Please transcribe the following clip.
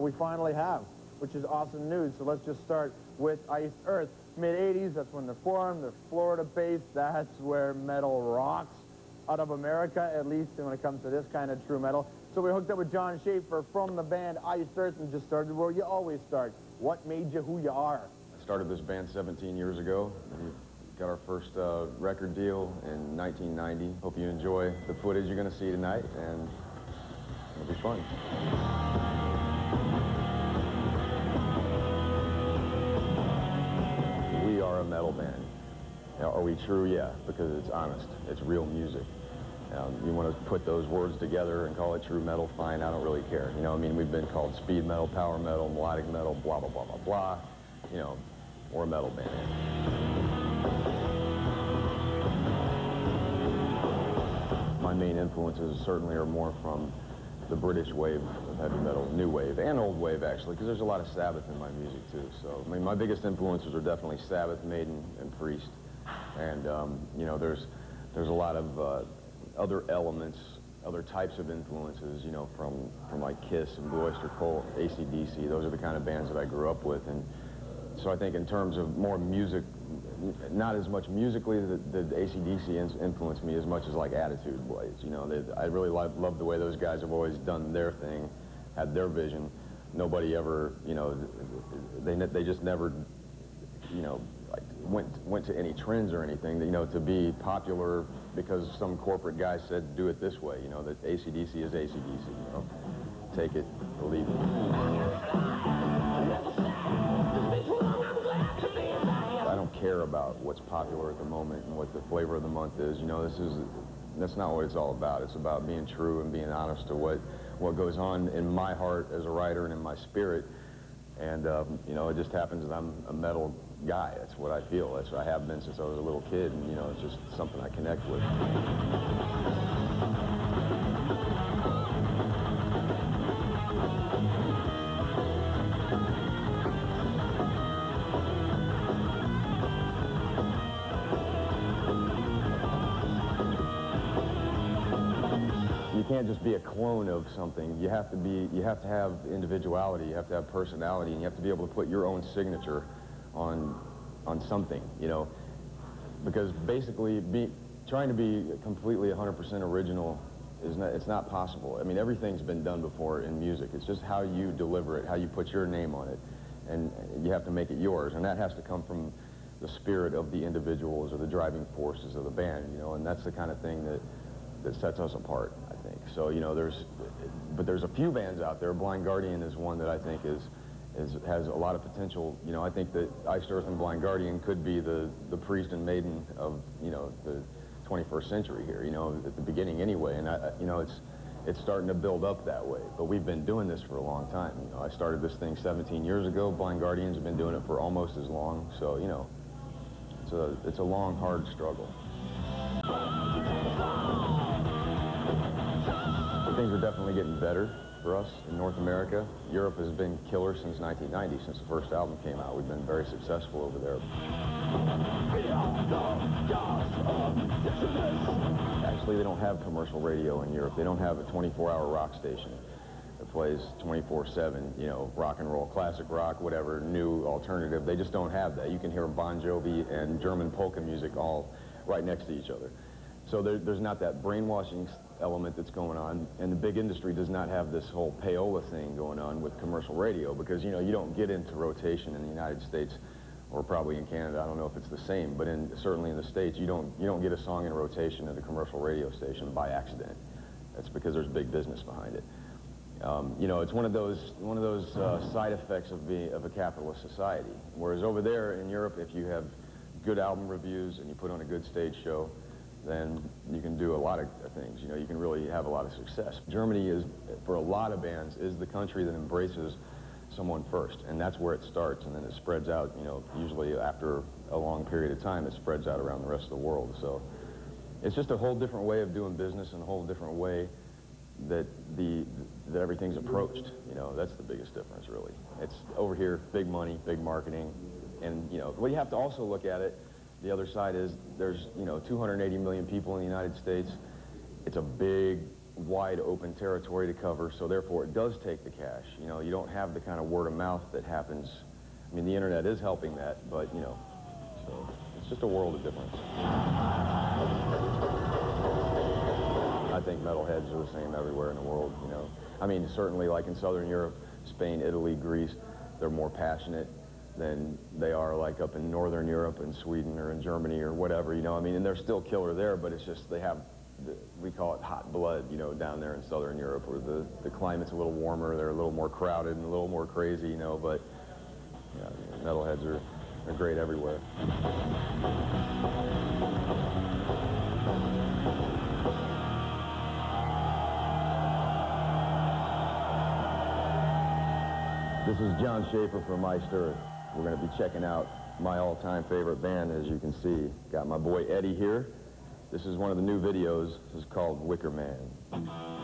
we finally have, which is awesome news. So let's just start with Iced Earth. Mid-'80s, that's when they're formed. They're Florida-based. That's where metal rocks out of America, at least when it comes to this kind of true metal. So we hooked up with John Schaffer from the band Iced Earth and just started where you always start. What made you who you are? I started this band 17 years ago. We got our first record deal in 1990. Hope you enjoy the footage you're going to see tonight, and it'll be fun. We are a metal band. Now, are we true? Yeah, because it's honest. It's real music. You want to put those words together and call it true metal, fine, I don't really care. You know, I mean, we've been called speed metal, power metal, melodic metal, blah, blah, blah, blah, blah. You know, we're a metal band. My main influences certainly are more from the British wave of heavy metal, new wave, and old wave, actually, because there's a lot of Sabbath in my music, too. So, I mean, my biggest influences are definitely Sabbath, Maiden, and Priest. And, you know, there's a lot of other elements, other types of influences, you know, from like Kiss and Blue Oyster Cult, AC/DC. Those are the kind of bands that I grew up with. And so I think in terms of more music, not as much musically did AC/DC influence me as much as like attitude-wise. You know, I really love the way those guys have always done their thing, had their vision. Nobody ever, you know, they just never, you know, like went to any trends or anything, you know, to be popular because some corporate guy said do it this way, you know, that AC/DC is AC/DC, you know, take it or leave it. I don't care about what's popular at the moment and what the flavor of the month is, you know, that's not what it's all about. It's about being true and being honest to what goes on in my heart as a writer and in my spirit. And, you know, it just happens that I'm a metal guy. That's what I feel. That's what I have been since I was a little kid. And, you know, it's just something I connect with. You can't just be a clone of something. You have to have individuality, you have to have personality, and you have to be able to put your own signature on something, you know, because basically trying to be completely 100% original it's not possible. I mean, everything's been done before in music. It's just how you deliver it, how you put your name on it, and you have to make it yours, and that has to come from the spirit of the individuals or the driving forces of the band, you know, and that's the kind of thing that sets us apart, I think. So, you know, there's a few bands out there. Blind Guardian is one that I think has a lot of potential. You know, I think that Iced Earth and Blind Guardian could be the Priest and Maiden of, you know, the 21st century here, you know, at the beginning anyway. And, you know, it's starting to build up that way. But we've been doing this for a long time. You know, I started this thing 17 years ago. Blind Guardians have been doing it for almost as long. So, you know, it's a long, hard struggle. Things are definitely getting better for us in North America. Europe has been killer since 1990, since the first album came out. We've been very successful over there. Actually, they don't have commercial radio in Europe. They don't have a 24-hour rock station that plays 24/7, you know, rock and roll, classic rock, whatever, new, alternative. They just don't have that. You can hear Bon Jovi and German polka music all right next to each other. So there's not that brainwashing element that's going on, and the big industry does not have this whole payola thing going on with commercial radio, because, you know, you don't get into rotation in the United States, or probably in Canada. I don't know if it's the same, but certainly in the States, you don't get a song in rotation at a commercial radio station by accident. That's because there's big business behind it. You know, it's one of those side effects of a capitalist society. Whereas over there in Europe, if you have good album reviews and you put on a good stage show, then you can do a lot of things. You know, you can really have a lot of success. Germany is, for a lot of bands, is the country that embraces someone first, and that's where it starts, and then it spreads out, you know, usually after a long period of time, it spreads out around the rest of the world. So it's just a whole different way of doing business and a whole different way that everything's approached. You know, that's the biggest difference, really. It's over here, big money, big marketing, and, you know, well, you have to also look at it. The other side is there's, you know, 280 million people in the United States. It's a big wide open territory to cover, so therefore it does take the cash. You know, you don't have the kind of word of mouth that happens. I mean, the internet is helping that, but, you know, so it's just a world of difference. I think metalheads are the same everywhere in the world, you know. I mean, certainly like in Southern Europe, Spain, Italy, Greece, they're more passionate than they are like up in Northern Europe and Sweden or in Germany or whatever, you know. I mean, and they're still killer there, but it's just they have, we call it hot blood, you know, down there in Southern Europe, where the climate's a little warmer, they're a little more crowded and a little more crazy, you know, but yeah, metalheads are great everywhere. This is John Schaffer from Iced Earth. We're going to be checking out my all-time favorite band, as you can see. Got my boy Eddie here. This is one of the new videos. This is called Wicker Man.